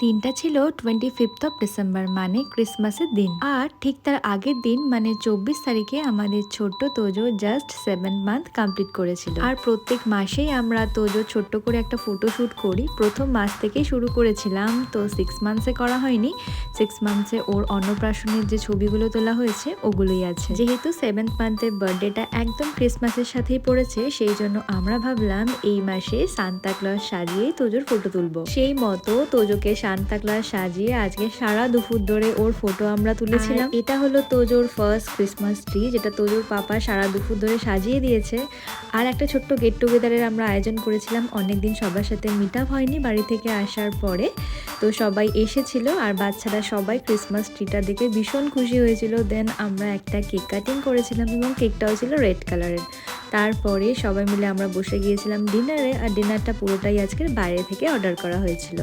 দিনটা ছিল 25th of December মানে ক্রিসমাসের দিন। আর ঠিক তার আগের দিন মানে 24 তারিখে আমাদের ছোট্ট তোজো জাস্ট 7 মান্থ কমপ্লিট করেছিল। আর প্রত্যেক মাসেই আমরা তোজো ছোট্ট করে একটা ফটোশ্যুট করি। প্রথম মাস থেকেই শুরু করেছিলাম, তো 6 মান্থসে করা হয়নি। 6 মান্থসে ওর অন্নপ্রাশনের যে ছবিগুলো তোলা হয়েছে ওগুলোই আছে। যেহেতু 7th মান্থের বার্থডেটা একদম ক্রিসমাসের সাথেই পড়েছে, সেই জন্য আমরা ভাবলাম এই মাসে সান্তা ক্লজ সাজিয়েই তোজোর ফটো তুলবো। সেই মতো তোজোকে সান্তা ক্লজ সাজিয়ে আজকে সারা দুপুর ধরে ওর ফটো আমরা তুলেছিলাম। এটা হলো তোজোর ফার্স্ট ক্রিসমাস ট্রি, যেটা তোজোর পাপা সারা দুপুর ধরে সাজিয়ে দিয়েছে। আর একটা ছোট্ট গেট টুগেদারের আমরা আয়োজন করেছিলাম, অনেকদিন সবার সাথে মিট আপ হয়নি বাড়ি থেকে আসার পরে, তো সবাই এসেছিল আর বাচ্চারা সবাই ক্রিসমাস ট্রিটা দেখে ভীষণ খুশি হয়েছিল। দেন আমরা একটা কেক কাটিং করেছিলাম এবং কেকটাও ছিল রেড কালারের। তারপরে সবাই মিলে আমরা বসে গিয়েছিলাম ডিনারে, আর ডিনারটা পুরোটাই আজকের বাইরে থেকে অর্ডার করা হয়েছিল।